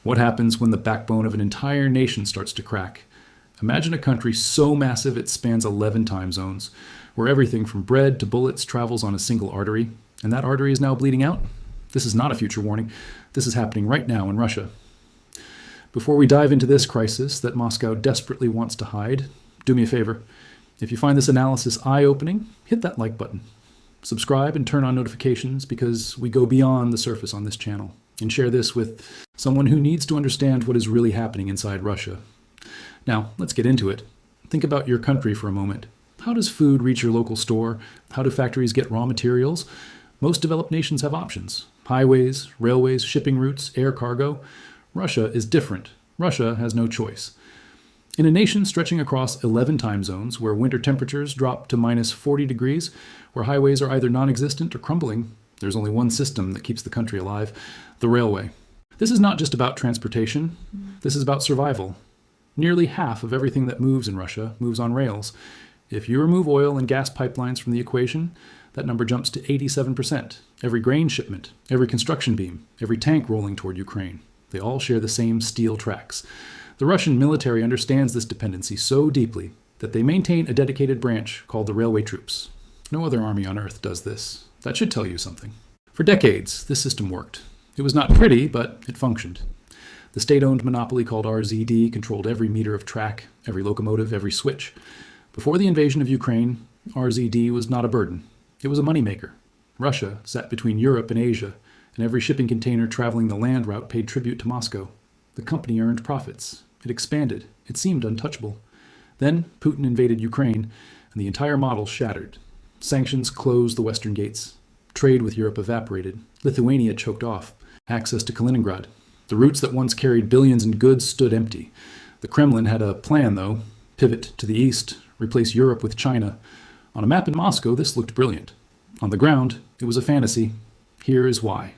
What happens when the backbone of an entire nation starts to crack? Imagine a country so massive it spans 11 time zones, where everything from bread to bullets travels on a single artery, and that artery is now bleeding out? This is not a future warning. This is happening right now in Russia. Before we dive into this crisis that Moscow desperately wants to hide, do me a favor. If you find this analysis eye-opening, hit that like button. Subscribe and turn on notifications because we go beyond the surface on this channel, and share this with someone who needs to understand what is really happening inside Russia. Now, let's get into it. Think about your country for a moment. How does food reach your local store? How do factories get raw materials? Most developed nations have options. Highways, railways, shipping routes, air cargo. Russia is different. Russia has no choice. In a nation stretching across 11 time zones, where winter temperatures drop to minus 40 degrees, where highways are either non-existent or crumbling, there's only one system that keeps the country alive: the railway. This is not just about transportation. This is about survival. Nearly half of everything that moves in Russia moves on rails. If you remove oil and gas pipelines from the equation, that number jumps to 87%. Every grain shipment, every construction beam, every tank rolling toward Ukraine, they all share the same steel tracks. The Russian military understands this dependency so deeply that they maintain a dedicated branch called the railway troops. No other army on earth does this. That should tell you something. For decades, this system worked. It was not pretty, but it functioned. The state-owned monopoly called RZD controlled every meter of track, every locomotive, every switch. Before the invasion of Ukraine, RZD was not a burden. It was a moneymaker. Russia sat between Europe and Asia, and every shipping container traveling the land route paid tribute to Moscow. The company earned profits. It expanded. It seemed untouchable. Then Putin invaded Ukraine, and the entire model shattered. Sanctions closed the western gates. Trade with Europe evaporated. Lithuania choked off. Access to Kaliningrad. The routes that once carried billions in goods stood empty. The Kremlin had a plan, though: pivot to the east, replace Europe with China. On a map in Moscow, this looked brilliant. On the ground, it was a fantasy. Here is why.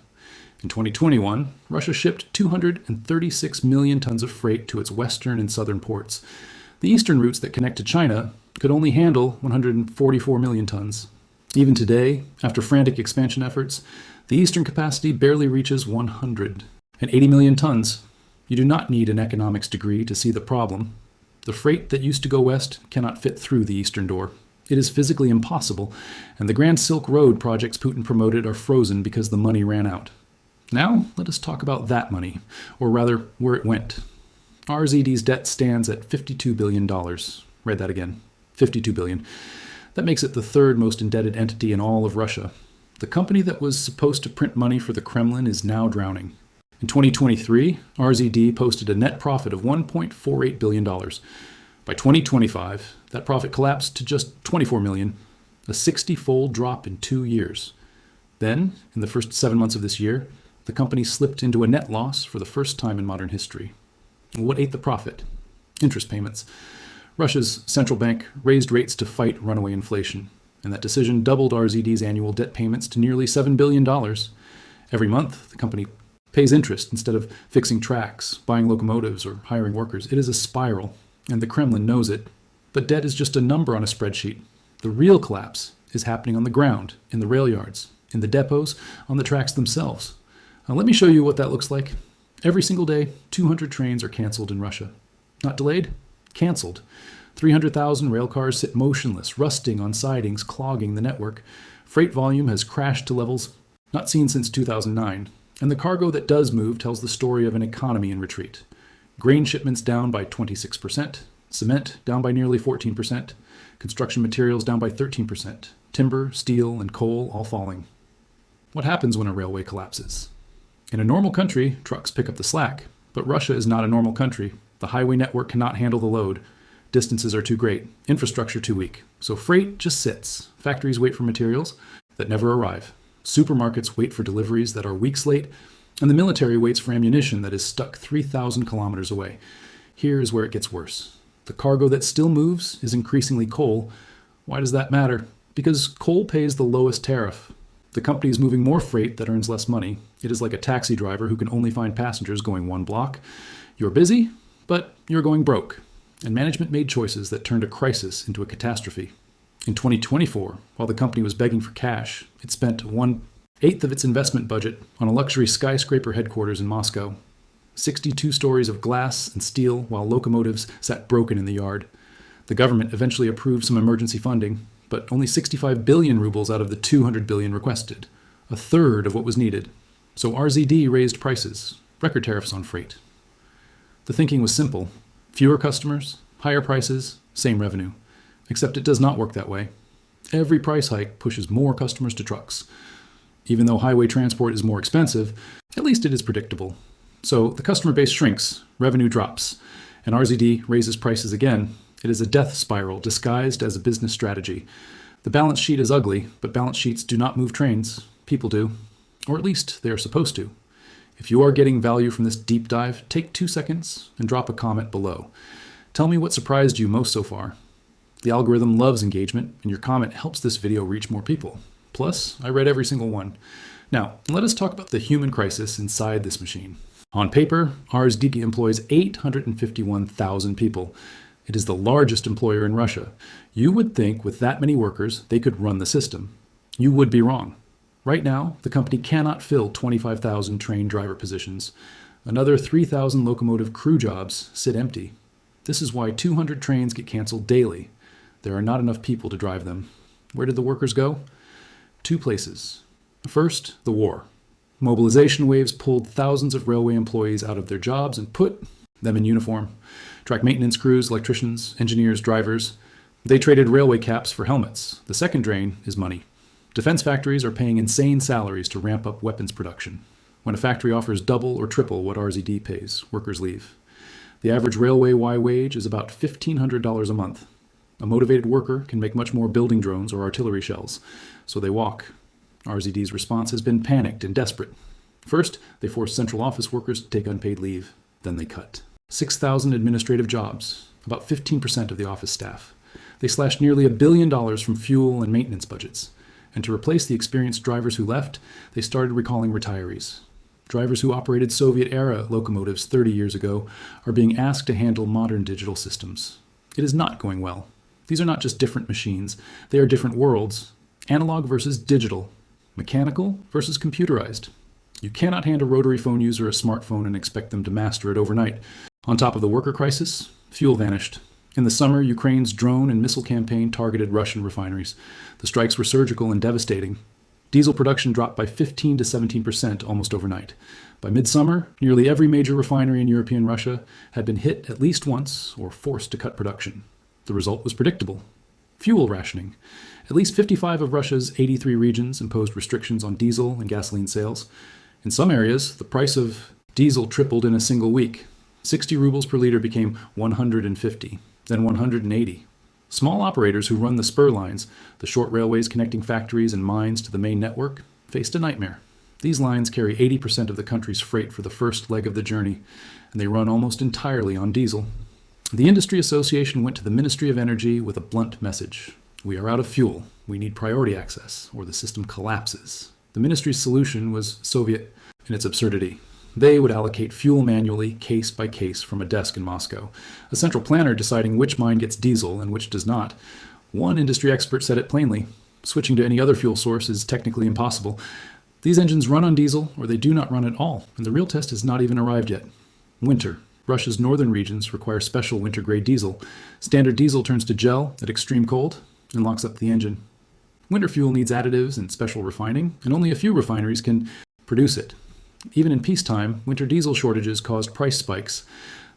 In 2021, Russia shipped 236 million tons of freight to its western and southern ports. The eastern routes that connect to China could only handle 144 million tons. Even today, after frantic expansion efforts, the eastern capacity barely reaches 180 million tons. You do not need an economics degree to see the problem. The freight that used to go west cannot fit through the eastern door. It is physically impossible, and the Grand Silk Road projects Putin promoted are frozen because the money ran out. Now, let us talk about that money, or rather, where it went. RZD's debt stands at $52 billion. Read that again. $52 billion. That makes it the third most indebted entity in all of Russia. The company that was supposed to print money for the Kremlin is now drowning. In 2023, RZD posted a net profit of $1.48 billion. By 2025, that profit collapsed to just $24 million, a 60-fold drop in 2 years. Then, in the first 7 months of this year, the company slipped into a net loss for the first time in modern history. What ate the profit? Interest payments. Russia's central bank raised rates to fight runaway inflation, and that decision doubled RZD's annual debt payments to nearly $7 billion. Every month, the company pays interest instead of fixing tracks, buying locomotives, or hiring workers. It is a spiral, and the Kremlin knows it. But debt is just a number on a spreadsheet. The real collapse is happening on the ground, in the rail yards, in the depots, on the tracks themselves. Now, let me show you what that looks like. Every single day, 200 trains are canceled in Russia. Not delayed, canceled. 300,000 rail cars sit motionless, rusting on sidings, clogging the network. Freight volume has crashed to levels not seen since 2009. And the cargo that does move tells the story of an economy in retreat. Grain shipments down by 26%, cement down by nearly 14%, construction materials down by 13%, timber, steel, and coal all falling. What happens when a railway collapses? In a normal country, trucks pick up the slack, but Russia is not a normal country. The highway network cannot handle the load. Distances are too great, infrastructure too weak. So freight just sits. Factories wait for materials that never arrive. Supermarkets wait for deliveries that are weeks late, and the military waits for ammunition that is stuck 3,000 kilometers away. Here is where it gets worse. The cargo that still moves is increasingly coal. Why does that matter? Because coal pays the lowest tariff. The company is moving more freight that earns less money. It is like a taxi driver who can only find passengers going one block. You're busy, but you're going broke. And management made choices that turned a crisis into a catastrophe. In 2024, while the company was begging for cash, it spent 1/8 of its investment budget on a luxury skyscraper headquarters in Moscow. 62 stories of glass and steel, while locomotives sat broken in the yard. The government eventually approved some emergency funding, but only 65 billion rubles out of the 200 billion requested, a third of what was needed. So RZD raised prices, record tariffs on freight. The thinking was simple: fewer customers, higher prices, same revenue. Except it does not work that way. Every price hike pushes more customers to trucks. Even though highway transport is more expensive, at least it is predictable. So the customer base shrinks, revenue drops, and RZD raises prices again. It is a death spiral disguised as a business strategy. The balance sheet is ugly, but balance sheets do not move trains. People do. Or at least they are supposed to. If you are getting value from this deep dive, take 2 seconds and drop a comment below. Tell me what surprised you most so far. The algorithm loves engagement, and your comment helps this video reach more people. Plus, I read every single one. Now, let us talk about the human crisis inside this machine. On paper, RZD employs 851,000 people. It is the largest employer in Russia. You would think with that many workers, they could run the system. You would be wrong. Right now, the company cannot fill 25,000 trained driver positions. Another 3,000 locomotive crew jobs sit empty. This is why 200 trains get canceled daily. There are not enough people to drive them. Where did the workers go? 2 places. First, the war. Mobilization waves pulled thousands of railway employees out of their jobs and put them in uniform. Track maintenance crews, electricians, engineers, drivers. They traded railway caps for helmets. The second drain is money. Defense factories are paying insane salaries to ramp up weapons production. When a factory offers double or triple what RZD pays, workers leave. The average railway wage is about $1,500 a month. A motivated worker can make much more building drones or artillery shells, so they walk. RZD's response has been panicked and desperate. First, they force central office workers to take unpaid leave. Then they cut. 6,000 administrative jobs, about 15% of the office staff. They slashed nearly $1 billion from fuel and maintenance budgets. And to replace the experienced drivers who left, they started recalling retirees. Drivers who operated Soviet-era locomotives 30 years ago are being asked to handle modern digital systems. It is not going well. These are not just different machines. They are different worlds. Analog versus digital. Mechanical versus computerized. You cannot hand a rotary phone user a smartphone and expect them to master it overnight. On top of the worker crisis, fuel vanished. In the summer, Ukraine's drone and missile campaign targeted Russian refineries. The strikes were surgical and devastating. Diesel production dropped by 15 to 17% almost overnight. By midsummer, nearly every major refinery in European Russia had been hit at least once or forced to cut production. The result was predictable. Fuel rationing. At least 55 of Russia's 83 regions imposed restrictions on diesel and gasoline sales. In some areas, the price of diesel tripled in a single week. 60 rubles per liter became 150, then 180. Small operators who run the spur lines, the short railways connecting factories and mines to the main network, faced a nightmare. These lines carry 80% of the country's freight for the first leg of the journey, and they run almost entirely on diesel. The Industry Association went to the Ministry of Energy with a blunt message. We are out of fuel. We need priority access, or the system collapses. The ministry's solution was Soviet in its absurdity. They would allocate fuel manually, case by case, from a desk in Moscow, a central planner deciding which mine gets diesel and which does not. One industry expert said it plainly: switching to any other fuel source is technically impossible. These engines run on diesel, or they do not run at all, and the real test has not even arrived yet. Winter. Russia's northern regions require special winter-grade diesel. Standard diesel turns to gel at extreme cold and locks up the engine. Winter fuel needs additives and special refining, and only a few refineries can produce it. Even in peacetime, winter diesel shortages caused price spikes.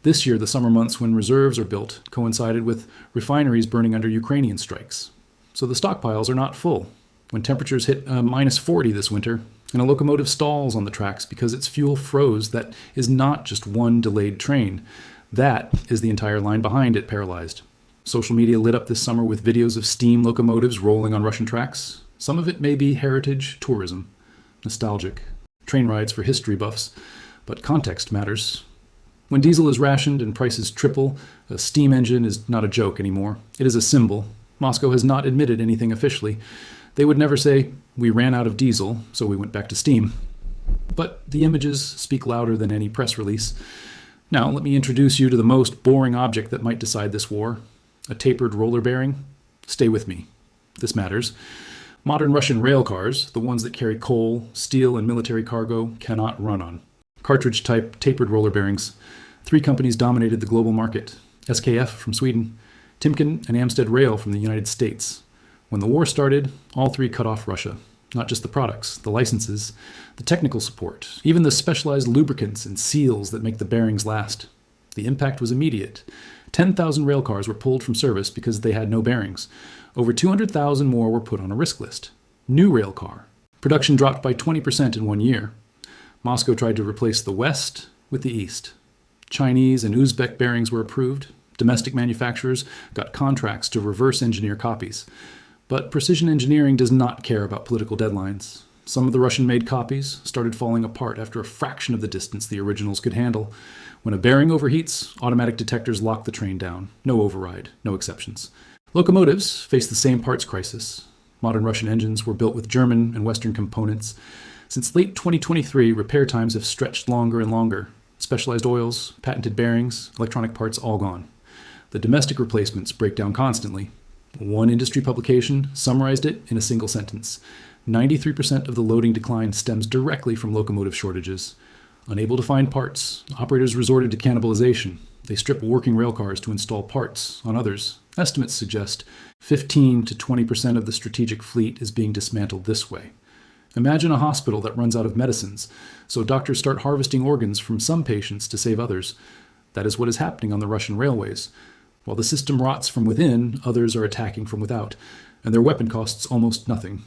This year, the summer months when reserves are built coincided with refineries burning under Ukrainian strikes. So the stockpiles are not full. When temperatures hit minus 40 this winter, and a locomotive stalls on the tracks because its fuel froze, that is not just one delayed train. That is the entire line behind it paralyzed. Social media lit up this summer with videos of steam locomotives rolling on Russian tracks. Some of it may be heritage tourism, nostalgic, train rides for history buffs, but context matters. When diesel is rationed and prices triple, a steam engine is not a joke anymore. It is a symbol. Moscow has not admitted anything officially. They would never say, "We ran out of diesel, so we went back to steam." But the images speak louder than any press release. Now, let me introduce you to the most boring object that might decide this war: a tapered roller bearing. Stay with me. This matters. Modern Russian rail cars, the ones that carry coal, steel, and military cargo, cannot run on cartridge-type tapered roller bearings. 3 companies dominated the global market: SKF from Sweden, Timken and Amstead Rail from the United States. When the war started, all 3 cut off Russia. Not just the products, the licenses, the technical support, even the specialized lubricants and seals that make the bearings last. The impact was immediate. 10,000 rail cars were pulled from service because they had no bearings. Over 200,000 more were put on a risk list. New rail car. Production dropped by 20% in 1 year. Moscow tried to replace the West with the East. Chinese and Uzbek bearings were approved. Domestic manufacturers got contracts to reverse engineer copies. But precision engineering does not care about political deadlines. Some of the Russian-made copies started falling apart after a fraction of the distance the originals could handle. When a bearing overheats, automatic detectors lock the train down. No override, no exceptions. Locomotives face the same parts crisis. Modern Russian engines were built with German and Western components. Since late 2023, repair times have stretched longer and longer. Specialized oils, patented bearings, electronic parts all gone. The domestic replacements break down constantly. One industry publication summarized it in a single sentence. 93% of the loading decline stems directly from locomotive shortages. Unable to find parts, operators resorted to cannibalization. They strip working railcars to install parts on others. Estimates suggest 15 to 20% of the strategic fleet is being dismantled this way. Imagine a hospital that runs out of medicines, so doctors start harvesting organs from some patients to save others. That is what is happening on the Russian railways. While the system rots from within, others are attacking from without, and their weapon costs almost nothing.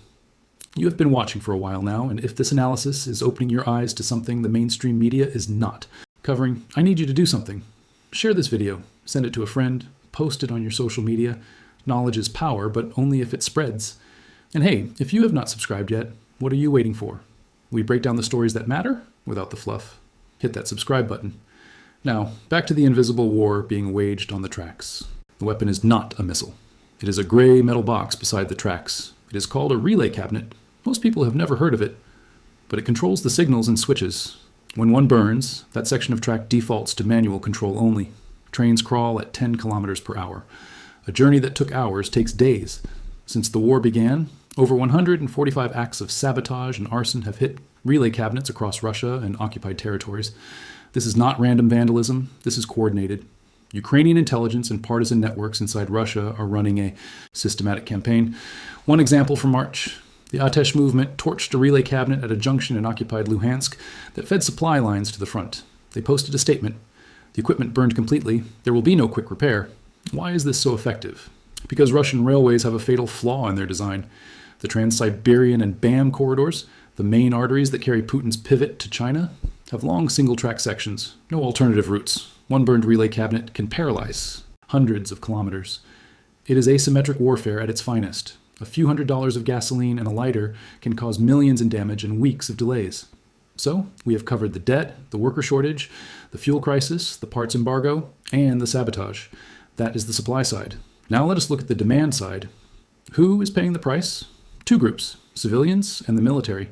You have been watching for a while now, and if this analysis is opening your eyes to something the mainstream media is not covering, I need you to do something. Share this video, send it to a friend, post it on your social media. Knowledge is power, but only if it spreads. And hey, if you have not subscribed yet, what are you waiting for? We break down the stories that matter without the fluff. Hit that subscribe button. Now, back to the invisible war being waged on the tracks. The weapon is not a missile. It is a gray metal box beside the tracks. It is called a relay cabinet. Most people have never heard of it, but it controls the signals and switches. When one burns, that section of track defaults to manual control only. Trains crawl at 10 kilometers per hour. A journey that took hours takes days. Since the war began, over 145 acts of sabotage and arson have hit relay cabinets across Russia and occupied territories. This is not random vandalism. This is coordinated. Ukrainian intelligence and partisan networks inside Russia are running a systematic campaign. One example from March: the ARTERY movement torched a relay cabinet at a junction in occupied Luhansk that fed supply lines to the front. They posted a statement. The equipment burned completely. There will be no quick repair. Why is this so effective? Because Russian railways have a fatal flaw in their design. The Trans-Siberian and BAM corridors, the main arteries that carry Putin's pivot to China, have long single-track sections, no alternative routes. One burned relay cabinet can paralyze hundreds of kilometers. It is asymmetric warfare at its finest. A few $100s of gasoline and a lighter can cause millions in damage and weeks of delays. So, we have covered the debt, the worker shortage, the fuel crisis, the parts embargo, and the sabotage. That is the supply side. Now let us look at the demand side. Who is paying the price? 2 groups, civilians and the military.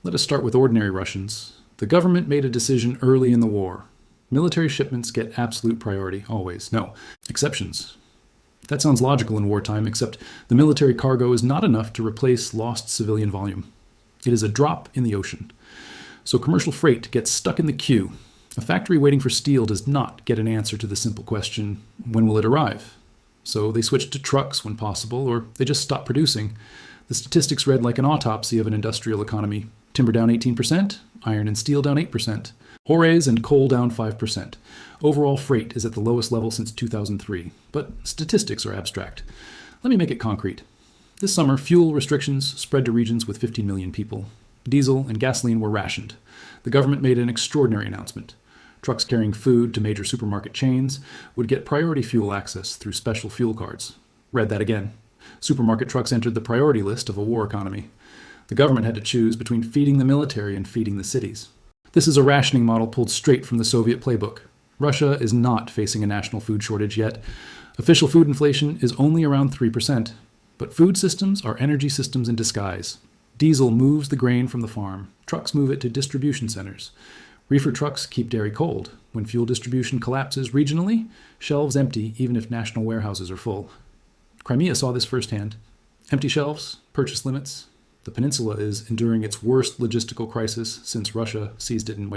Let us start with ordinary Russians. The government made a decision early in the war. Military shipments get absolute priority, always. No, exceptions. That sounds logical in wartime, except the military cargo is not enough to replace lost civilian volume. It is a drop in the ocean. So commercial freight gets stuck in the queue. A factory waiting for steel does not get an answer to the simple question, when will it arrive? So they switch to trucks when possible, or they just stop producing. The statistics read like an autopsy of an industrial economy. Timber down 18%, iron and steel down 8%, horays and coal down 5%. Overall freight is at the lowest level since 2003, but statistics are abstract. Let me make it concrete. This summer, fuel restrictions spread to regions with 15 million people. Diesel and gasoline were rationed. The government made an extraordinary announcement. Trucks carrying food to major supermarket chains would get priority fuel access through special fuel cards. Read that again. Supermarket trucks entered the priority list of a war economy. The government had to choose between feeding the military and feeding the cities. This is a rationing model pulled straight from the Soviet playbook. Russia is not facing a national food shortage yet. Official food inflation is only around 3%. But food systems are energy systems in disguise. Diesel moves the grain from the farm. Trucks move it to distribution centers. Reefer trucks keep dairy cold. When fuel distribution collapses regionally, shelves empty even if national warehouses are full. Crimea saw this firsthand. Empty shelves, purchase limits. The peninsula is enduring its worst logistical crisis since Russia seized it in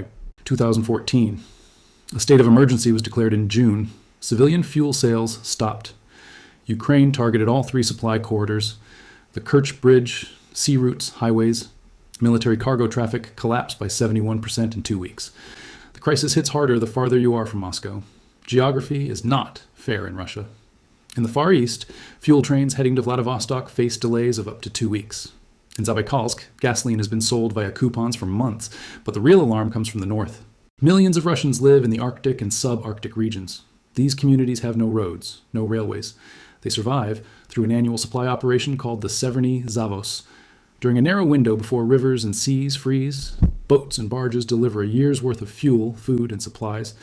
2014. A state of emergency was declared in June. Civilian fuel sales stopped. Ukraine targeted all three supply corridors. The Kerch Bridge, sea routes, highways, military cargo traffic collapsed by 71% in 2 weeks. The crisis hits harder the farther you are from Moscow. Geography is not fair in Russia. In the Far East, fuel trains heading to Vladivostok face delays of up to 2 weeks. In Zabaykalsk, gasoline has been sold via coupons for months, but the real alarm comes from the north. Millions of Russians live in the Arctic and subarctic regions. These communities have no roads, no railways. They survive through an annual supply operation called the Severny Zavos. During a narrow window before rivers and seas freeze, boats and barges deliver a year's worth of fuel, food, and supplies.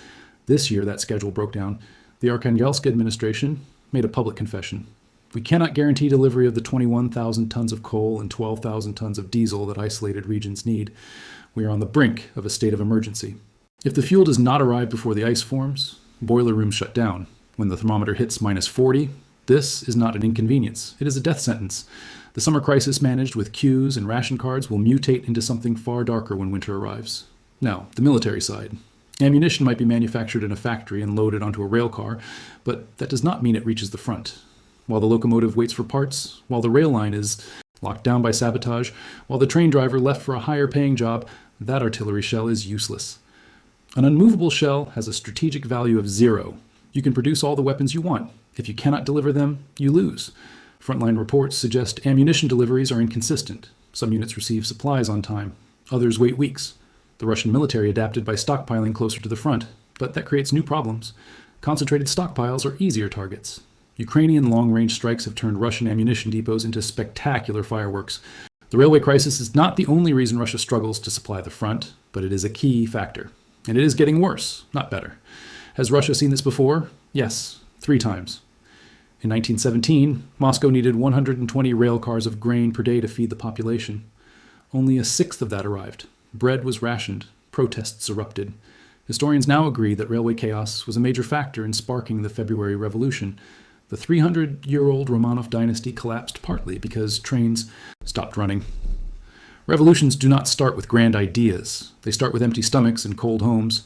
This year, that schedule broke down. The Arkhangelsk administration made a public confession. We cannot guarantee delivery of the 21,000 tons of coal and 12,000 tons of diesel that isolated regions need. We are on the brink of a state of emergency. If the fuel does not arrive before the ice forms, boiler rooms shut down. When the thermometer hits minus 40, this is not an inconvenience. It is a death sentence. The summer crisis managed with queues and ration cards will mutate into something far darker when winter arrives. Now, the military side. Ammunition might be manufactured in a factory and loaded onto a rail car, but that does not mean it reaches the front. While the locomotive waits for parts, while the rail line is locked down by sabotage, while the train driver left for a higher paying job, that artillery shell is useless. An unmovable shell has a strategic value of 0. You can produce all the weapons you want. If you cannot deliver them, you lose. Frontline reports suggest ammunition deliveries are inconsistent. Some units receive supplies on time. Others wait weeks. The Russian military adapted by stockpiling closer to the front, but that creates new problems. Concentrated stockpiles are easier targets. Ukrainian long-range strikes have turned Russian ammunition depots into spectacular fireworks. The railway crisis is not the only reason Russia struggles to supply the front, but it is a key factor. And it is getting worse, not better. Has Russia seen this before? Yes, 3 times. In 1917, Moscow needed 120 rail cars of grain per day to feed the population. Only a sixth of that arrived. Bread was rationed. Protests erupted. Historians now agree that railway chaos was a major factor in sparking the February Revolution. The 300-year-old Romanov dynasty collapsed partly because trains stopped running. Revolutions do not start with grand ideas. They start with empty stomachs and cold homes.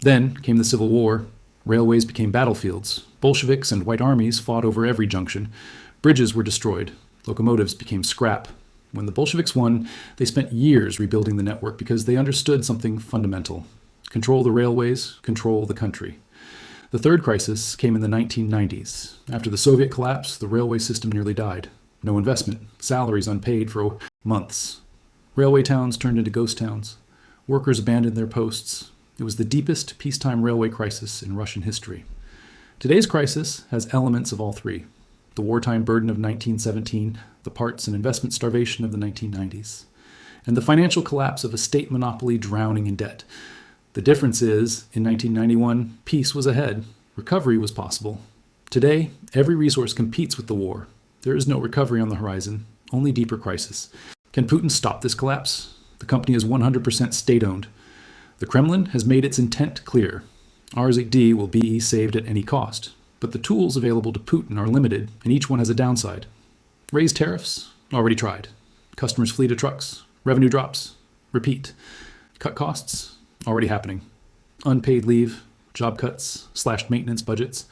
Then came the Civil War. Railways became battlefields. Bolsheviks and white armies fought over every junction. Bridges were destroyed. Locomotives became scrap. When the Bolsheviks won, they spent years rebuilding the network because they understood something fundamental. Control the railways, control the country. The third crisis came in the 1990s. After the Soviet collapse, the railway system nearly died. No investment, salaries unpaid for months. Railway towns turned into ghost towns. Workers abandoned their posts. It was the deepest peacetime railway crisis in Russian history. Today's crisis has elements of all three. The wartime burden of 1917, the parts and investment starvation of the 1990s, and the financial collapse of a state monopoly drowning in debt. The difference is, in 1991, peace was ahead. Recovery was possible. Today, every resource competes with the war. There is no recovery on the horizon, only deeper crisis. Can Putin stop this collapse? The company is 100% state-owned. The Kremlin has made its intent clear. RZD will be saved at any cost. But the tools available to Putin are limited, and each one has a downside. Raise tariffs? Already tried. Customers flee to trucks. Revenue drops. Repeat. Cut costs? Already happening. Unpaid leave, job cuts, slashed maintenance budgets.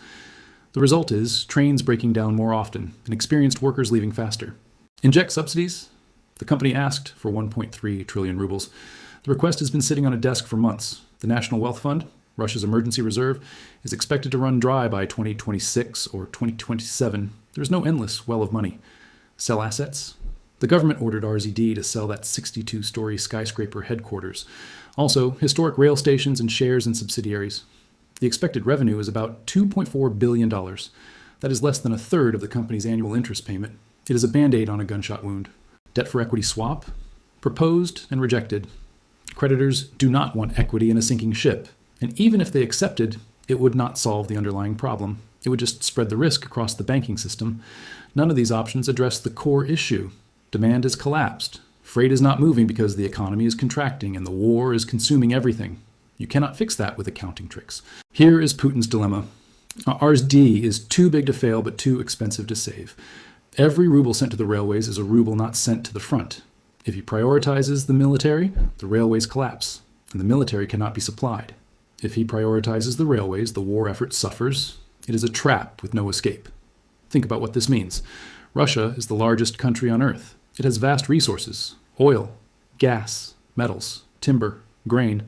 The result is trains breaking down more often and experienced workers leaving faster. Inject subsidies? The company asked for 1.3 trillion rubles. The request has been sitting on a desk for months. The National Wealth Fund, Russia's emergency reserve, is expected to run dry by 2026 or 2027. There's no endless well of money. Sell assets? The government ordered RZD to sell that 62-story skyscraper headquarters. Also, historic rail stations and shares in subsidiaries. The expected revenue is about $2.4 billion. That is less than a third of the company's annual interest payment. It is a band-aid on a gunshot wound. Debt for equity swap? Proposed and rejected. Creditors do not want equity in a sinking ship. And even if they accepted, it would not solve the underlying problem. It would just spread the risk across the banking system. None of these options address the core issue. Demand has collapsed. Freight is not moving because the economy is contracting and the war is consuming everything. You cannot fix that with accounting tricks. Here is Putin's dilemma. RZD is too big to fail but too expensive to save. Every ruble sent to the railways is a ruble not sent to the front. If he prioritizes the military, the railways collapse. and the military cannot be supplied. If he prioritizes the railways, the war effort suffers. It is a trap with no escape. Think about what this means. Russia is the largest country on Earth. It has vast resources: oil, gas, metals, timber, grain.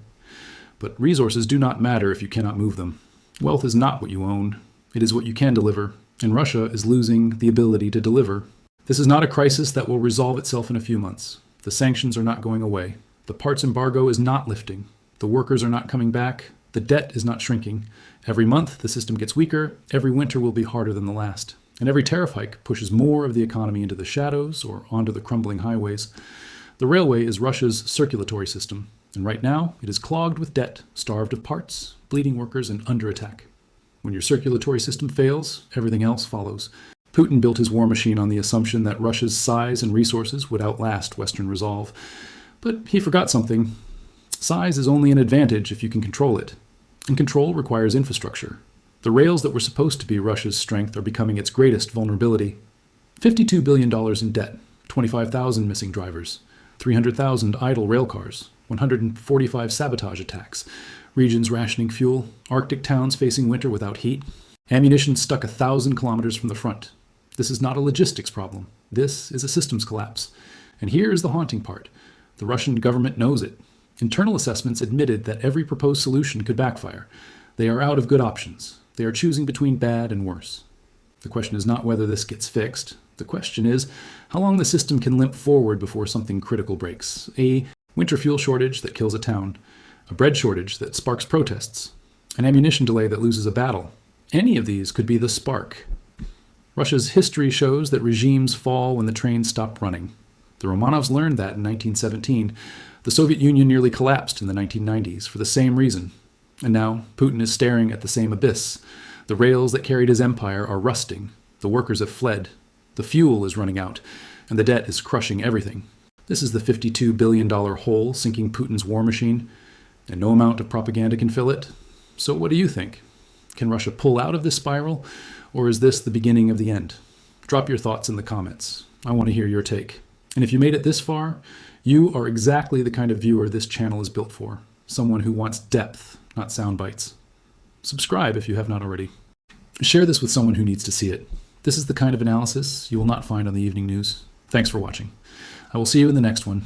But resources do not matter if you cannot move them. Wealth is not what you own. It is what you can deliver. And Russia is losing the ability to deliver. This is not a crisis that will resolve itself in a few months. The sanctions are not going away. The parts embargo is not lifting. The workers are not coming back. The debt is not shrinking. Every month, the system gets weaker. Every winter will be harder than the last. And every tariff hike pushes more of the economy into the shadows or onto the crumbling highways. The railway is Russia's circulatory system. And right now, it is clogged with debt, starved of parts, bleeding workers, and under attack. When your circulatory system fails, everything else follows. Putin built his war machine on the assumption that Russia's size and resources would outlast Western resolve. But he forgot something. Size is only an advantage if you can control it. And control requires infrastructure. The rails that were supposed to be Russia's strength are becoming its greatest vulnerability. $52 billion in debt, 25,000 missing drivers, 300,000 idle rail cars, 145 sabotage attacks, regions rationing fuel, Arctic towns facing winter without heat, ammunition stuck 1,000 kilometers from the front. This is not a logistics problem. This is a systems collapse. And here is the haunting part. The Russian government knows it. Internal assessments admitted that every proposed solution could backfire. They are out of good options. They are choosing between bad and worse. The question is not whether this gets fixed. The question is how long the system can limp forward before something critical breaks. A winter fuel shortage that kills a town. A bread shortage that sparks protests. An ammunition delay that loses a battle. Any of these could be the spark. Russia's history shows that regimes fall when the trains stop running. The Romanovs learned that in 1917. The Soviet Union nearly collapsed in the 1990s for the same reason. And now Putin is staring at the same abyss. The rails that carried his empire are rusting. The workers have fled. The fuel is running out. And the debt is crushing everything. This is the $52 billion hole sinking Putin's war machine. And no amount of propaganda can fill it. So what do you think? Can Russia pull out of this spiral? Or is this the beginning of the end? Drop your thoughts in the comments. I want to hear your take. And if you made it this far, you are exactly the kind of viewer this channel is built for. Someone who wants depth, not sound bites. Subscribe if you have not already. Share this with someone who needs to see it. This is the kind of analysis you will not find on the evening news. Thanks for watching. I will see you in the next one.